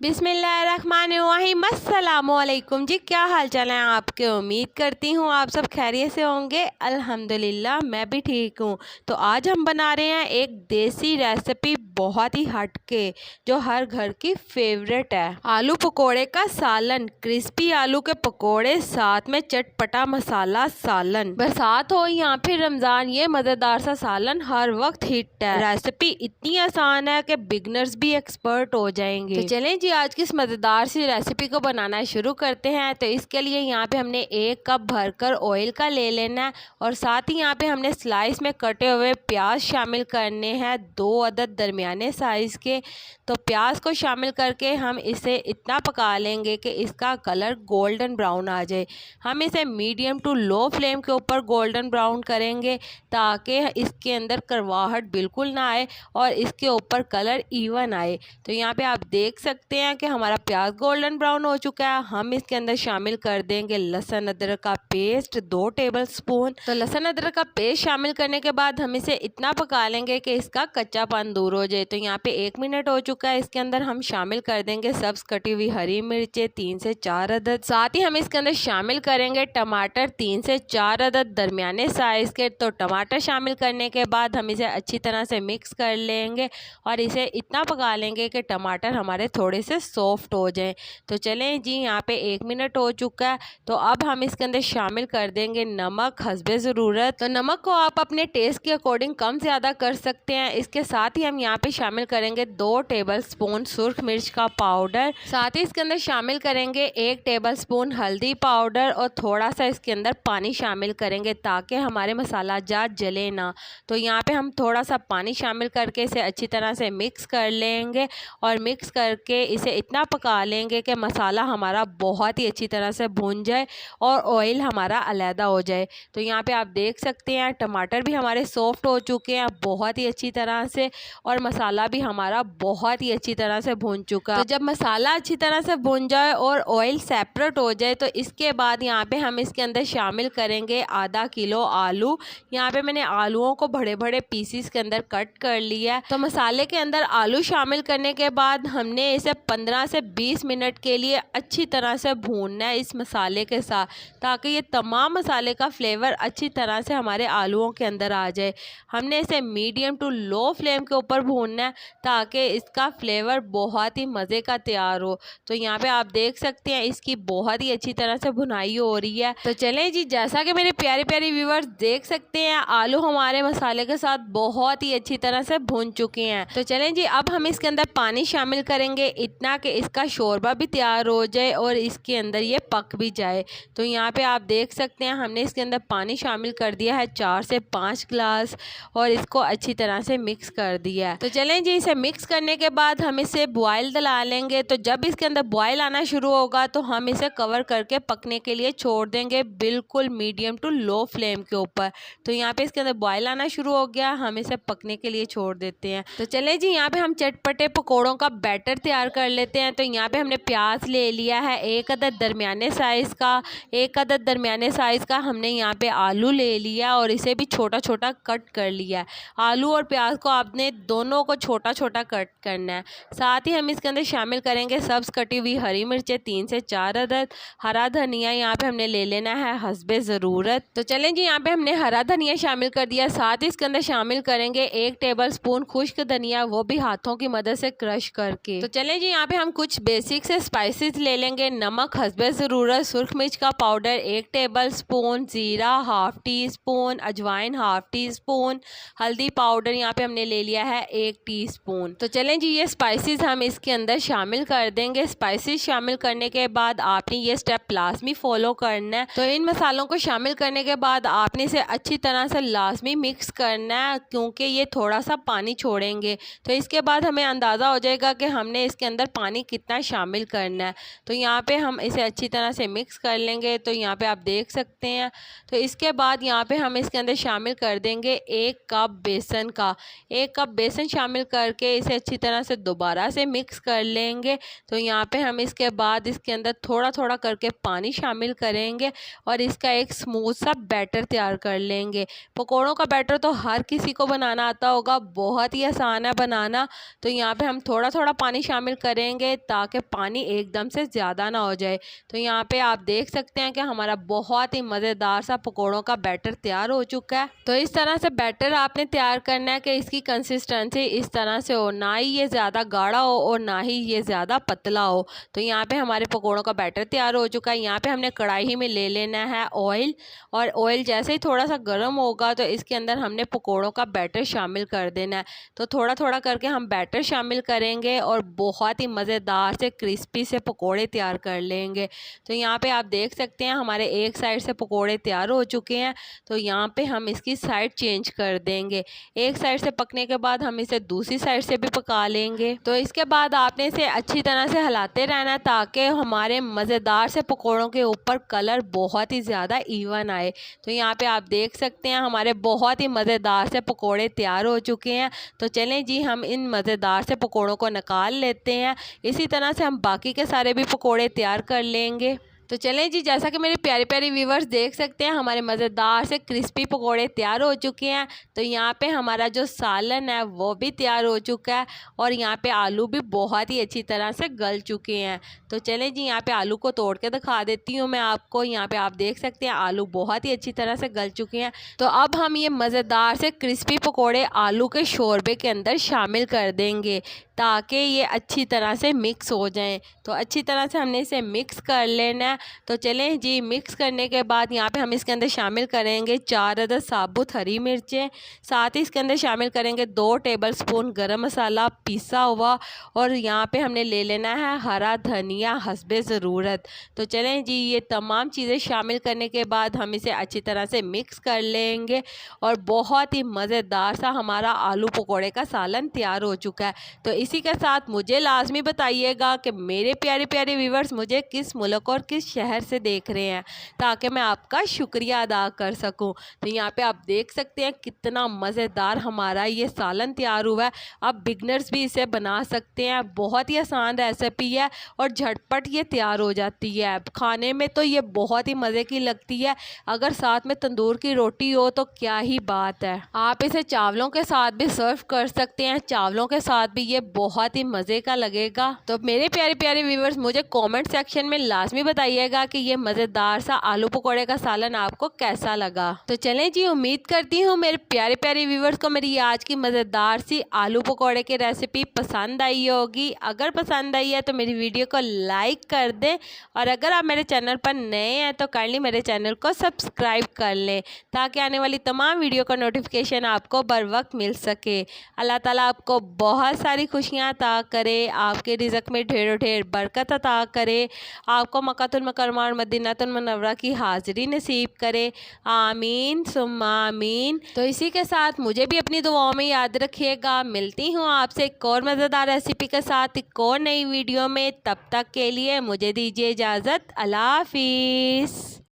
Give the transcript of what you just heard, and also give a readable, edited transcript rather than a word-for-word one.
बिस्मिल्लाहिर्रहमानिर्रहीम। अस्सलामुअलैकुम जी, क्या हाल चाल है आपके। उम्मीद करती हूँ आप सब खैरियत से होंगे। अल्हम्दुलिल्लाह मैं भी ठीक हूँ। तो आज हम बना रहे हैं एक देसी रेसिपी, बहुत ही हटके, जो हर घर की फेवरेट है। आलू पकोड़े का सालन। क्रिस्पी आलू के पकोड़े, साथ में चटपटा मसाला सालन। बरसात हो या फिर रमज़ान, ये मज़ेदार सा सालन हर वक्त हिट है। रेसिपी इतनी आसान है कि बिगनर्स भी एक्सपर्ट हो जाएंगे। तो चलें जी, आज की इस मज़ेदार सी रेसिपी को बनाना शुरू करते हैं। तो इसके लिए यहाँ पे हमने 1 कप भरकर ऑयल का ले लेना है, और साथ ही यहाँ पे हमने स्लाइस में कटे हुए प्याज शामिल करने हैं, 2 अदद दरमियाने साइज़ के। तो प्याज को शामिल करके हम इसे इतना पका लेंगे कि इसका कलर गोल्डन ब्राउन आ जाए। हम इसे मीडियम टू लो फ्लेम के ऊपर गोल्डन ब्राउन करेंगे, ताकि इसके अंदर करवाहट बिल्कुल ना आए और इसके ऊपर कलर इवन आए। तो यहाँ पे आप देख सकते हैं कि हमारा प्याज गोल्डन ब्राउन हो चुका है। हम इसके अंदर शामिल कर देंगे लहसुन अदरक का पेस्ट, 2 टेबल स्पून। तो लहसुन अदरक का पेस्ट शामिल करने के बाद हम इसे इतना पका लेंगे कि इसका कच्चापन दूर हो जाए। तो यहाँ पे 1 मिनट हो चुका है। इसके अंदर हम शामिल कर देंगे सब्ज कटी हुई हरी मिर्चें 3 से 4 अदद। साथ ही हम इसके अंदर शामिल करेंगे टमाटर 3 से 4 अदद दरमियाने साइज के। तो टमाटर शामिल करने के बाद हम इसे अच्छी तरह से मिक्स कर लेंगे और इसे इतना पका लेंगे कि टमाटर हमारे थोड़े से सॉफ्ट हो जाएं। तो चलें जी, यहाँ पे 1 मिनट हो चुका है। तो अब हम इसके अंदर शामिल कर देंगे नमक हस्बे ज़रूरत। तो नमक को आप अपने टेस्ट के अकॉर्डिंग कम ज़्यादा कर सकते हैं। इसके साथ ही हम यहाँ पे शामिल करेंगे 2 टेबल स्पून सुर्ख मिर्च का पाउडर। साथ ही इसके अंदर शामिल करेंगे 1 टेबल स्पून हल्दी पाउडर, और थोड़ा सा इसके अंदर पानी शामिल करेंगे ताकि हमारे मसाला जात जले ना। तो यहाँ पे हम थोड़ा सा पानी शामिल करके इसे अच्छी तरह से मिक्स कर लेंगे, और मिक्स करके इसे इतना पका लेंगे कि मसाला हमारा बहुत ही अच्छी तरह से भून जाए और ऑयल हमारा अलहदा हो जाए। तो यहाँ पे आप देख सकते हैं टमाटर भी हमारे सॉफ्ट हो चुके हैं बहुत ही अच्छी तरह से, और मसाला भी हमारा बहुत ही अच्छी तरह से भून चुका। तो जब मसाला अच्छी तरह से भून जाए और ऑयल सेपरेट हो जाए, तो इसके बाद यहाँ पे हम इसके अंदर शामिल करेंगे आधा किलो आलू। यहाँ पे मैंने आलूओं को बड़े बड़े पीसीस के अंदर कट कर लिया है। तो मसाले के अंदर आलू शामिल करने के बाद हमने इसे 15 से 20 मिनट के लिए अच्छी तरह से भूनना है इस मसाले के साथ, ताकि ये तमाम मसाले का फ्लेवर अच्छी तरह से हमारे आलूओं के अंदर आ जाए। हमने इसे मीडियम टू लो फ्लेम के ऊपर भूनना है, ताकि इसका फ्लेवर बहुत ही मज़े का तैयार हो। तो यहाँ पे आप देख सकते हैं इसकी बहुत ही अच्छी तरह से भुनाई हो रही है। तो चलें जी, जैसा कि मेरे प्यारे प्यारे व्यूवर्स देख सकते हैं, आलू हमारे मसाले के साथ बहुत ही अच्छी तरह से भून चुके हैं। तो चलें जी, अब हम इसके अंदर पानी शामिल करेंगे इतना कि इसका शोरबा भी तैयार हो जाए और इसके अंदर ये पक भी जाए। तो यहाँ पे आप देख सकते हैं हमने इसके अंदर पानी शामिल कर दिया है 4 से 5 गिलास, और इसको अच्छी तरह से मिक्स कर दिया है। तो चलें जी, इसे मिक्स करने के बाद हम इसे बॉयल दिला लेंगे। तो जब इसके अंदर बॉयल आना शुरू होगा, तो हम इसे कवर करके पकने के लिए छोड़ देंगे, बिल्कुल मीडियम टू लो फ्लेम के ऊपर। तो यहाँ पे इसके अंदर बॉयल आना शुरू हो गया, हम इसे पकने के लिए छोड़ देते हैं। तो चले जी, यहाँ पे हम चटपटे पकोड़ों का बैटर तैयार कर लेते हैं। तो यहाँ पे हमने प्याज ले लिया है 1 अदद दरमियाने साइज़ का। 1 अदद दरमियाने साइज़ का हमने यहाँ पे आलू ले लिया और इसे भी छोटा छोटा कट कर लिया। आलू और प्याज को आपने दोनों को छोटा छोटा कट करना है। साथ ही हम इसके अंदर शामिल करेंगे सब्ज़ कटी हुई हरी मिर्चें 3 से 4 अदद। हरा धनिया यहाँ पे हमने ले लेना है हस्बे ज़रूरत। तो चलें जी, यहाँ पे हमने हरा धनिया शामिल कर दिया। साथ ही इसके अंदर शामिल करेंगे 1 टेबल स्पून खुश्क धनिया, वो भी हाथों की मदद से क्रश करके। तो चलें जी, यहाँ पे हम कुछ बेसिक से स्पाइसेस ले लेंगे। नमक हस्बे ज़रूरत, सुर्ख मिर्च का पाउडर 1 टेबल स्पून, ज़ीरा ½ टी स्पून, अजवाइन ½ टी स्पून, हल्दी पाउडर यहाँ पे हमने ले लिया है 1 टीस्पून। तो चलें जी, ये स्पाइसेस हम इसके अंदर शामिल कर देंगे। स्पाइसेस शामिल करने के बाद आपने ये स्टेप लाजमी फॉलो करना है। तो इन मसालों को शामिल करने के बाद आपने इसे अच्छी तरह से लाजमी मिक्स करना है, क्योंकि ये थोड़ा सा पानी छोड़ेंगे। तो इसके बाद हमें अंदाज़ा हो जाएगा कि हमने इसके अंदर पानी कितना शामिल करना है। तो यहाँ पे हम इसे अच्छी तरह से मिक्स कर लेंगे। तो यहाँ पे आप देख सकते हैं। तो इसके बाद यहाँ पे हम इसके अंदर शामिल कर देंगे 1 कप बेसन का। 1 कप बेसन शामिल करके इसे अच्छी तरह से दोबारा से मिक्स कर लेंगे। तो यहाँ पे हम इसके बाद इसके अंदर थोड़ा थोड़ा करके पानी शामिल करेंगे और इसका एक स्मूथ सा बैटर तैयार कर लेंगे। पकोड़ों का बैटर तो हर किसी को बनाना आता होगा, बहुत ही आसान है बनाना। तो यहाँ पे हम थोड़ा थोड़ा पानी शामिल करेंगे ताकि पानी एकदम से ज़्यादा ना हो जाए। तो यहाँ पे आप देख सकते हैं कि हमारा बहुत ही मज़ेदार सा पकौड़ों का बैटर तैयार हो चुका है। तो इस तरह से बैटर आपने तैयार करना है कि इसकी कंसिस्टेंसी इस तरह से हो, ना ही ये ज़्यादा गाढ़ा हो और ना ही ये ज़्यादा पतला हो। तो यहाँ पे हमारे पकौड़ों का बैटर तैयार हो चुका है। यहाँ पे हमने कढ़ाई में ले लेना है ऑयल, और ऑयल जैसे ही थोड़ा सा गर्म होगा तो इसके अंदर हमने पकौड़ों का बैटर शामिल कर देना है। तो थोड़ा थोड़ा करके हम बैटर शामिल करेंगे और बहुत ही मज़ेदार से क्रिस्पी से पकौड़े तैयार कर लेंगे। तो यहाँ पे आप देख सकते हैं हमारे एक साइड से पकौड़े तैयार हो चुके हैं। तो यहाँ पे हम इसकी साइड चेंज कर देंगे। एक साइड से पकने के बाद हम इसे दूसरी साइड से भी पका लेंगे। तो इसके बाद आपने इसे अच्छी तरह से हिलाते रहना ताकि हमारे मज़ेदार से पकौड़ों के ऊपर कलर बहुत ही ज़्यादा इवन आए। तो यहाँ पे आप देख सकते हैं हमारे बहुत ही मज़ेदार से पकौड़े तैयार हो चुके हैं। तो चलें जी, हम इन मज़ेदार से पकौड़ों को निकाल लेते हैं। इसी तरह से हम बाकी के सारे भी पकौड़े तैयार कर लेंगे। तो चलें जी, जैसा कि मेरे प्यारे प्यारे व्यूवर्स देख सकते हैं हमारे मज़ेदार से क्रिस्पी पकोड़े तैयार हो चुके हैं। तो यहाँ पे हमारा जो सालन है वो भी तैयार हो चुका है और यहाँ पे आलू भी बहुत ही अच्छी तरह से गल चुके हैं। तो चलें जी, यहाँ पे आलू को तोड़ के दिखा देती हूँ मैं आपको। यहाँ पे आप देख सकते हैं आलू बहुत ही अच्छी तरह से गल चुके हैं। तो अब हम ये मज़ेदार से क्रिस्पी पकोड़े आलू के शोरबे के अंदर शामिल कर देंगे ताकि ये अच्छी तरह से मिक्स हो जाएं। तो अच्छी तरह से हमने इसे मिक्स कर लेना है। तो चलें जी, मिक्स करने के बाद यहाँ पे हम इसके अंदर शामिल करेंगे 4 अदद साबुत हरी मिर्चें, साथ ही इसके अंदर शामिल करेंगे 2 टेबलस्पून गरम मसाला पिसा हुआ, और यहाँ पे हमने ले लेना है हरा धनिया हस्बे ज़रूरत। तो चलें जी, ये तमाम चीज़ें शामिल करने के बाद हम इसे अच्छी तरह से मिक्स कर लेंगे और बहुत ही मज़ेदार सा हमारा आलू पकौड़े का सालन तैयार हो चुका है। तो इसी के साथ मुझे लाजमी बताइएगा कि मेरे प्यारे प्यारे व्यूवर्स मुझे किस मुल्क और किस शहर से देख रहे हैं ताकि मैं आपका शुक्रिया अदा कर सकूं। तो यहाँ पे आप देख सकते हैं कितना मज़ेदार हमारा ये सालन तैयार हुआ है। अब बिगनर्स भी इसे बना सकते हैं, बहुत ही आसान रेसिपी है और झटपट ये तैयार हो जाती है। खाने में तो ये बहुत ही मज़े की लगती है, अगर साथ में तंदूर की रोटी हो तो क्या ही बात है। आप इसे चावलों के साथ भी सर्व कर सकते हैं, चावलों के साथ भी ये बहुत ही मज़े का लगेगा। तो मेरे प्यारे प्यारे व्यूवर्स मुझे कमेंट सेक्शन में लाजमी बताइएगा कि ये मज़ेदार सा आलू पकौड़े का सालन आपको कैसा लगा। तो चलें जी, उम्मीद करती हूँ मेरे प्यारे प्यारे व्यूवर्स को मेरी आज की मज़ेदार सी आलू पकौड़े की रेसिपी पसंद आई होगी। अगर पसंद आई है तो मेरी वीडियो को लाइक कर दें, और अगर आप मेरे चैनल पर नए हैं तो काइंडली मेरे चैनल को सब्सक्राइब कर लें ताकि आने वाली तमाम वीडियो का नोटिफिकेशन आपको बर वक्त मिल सके। अल्लाह ताला आपको बहुत सारी खुशियाँ अता करे, आपके रिज़्क़ में ढेरों ढेर बरकत अता करे, आपको मक्कातुल मुकर्रमा और मदीनातुल मुनव्वरा की हाज़िरी नसीब करे। आमीन सुम्मा आमीन। तो इसी के साथ मुझे भी अपनी दुआओं में याद रखिएगा। मिलती हूँ आपसे एक और मज़ेदार रेसिपी के साथ एक और नई वीडियो में। तब तक के लिए मुझे दीजिए इजाज़त। अल्लाह हाफ़िज़।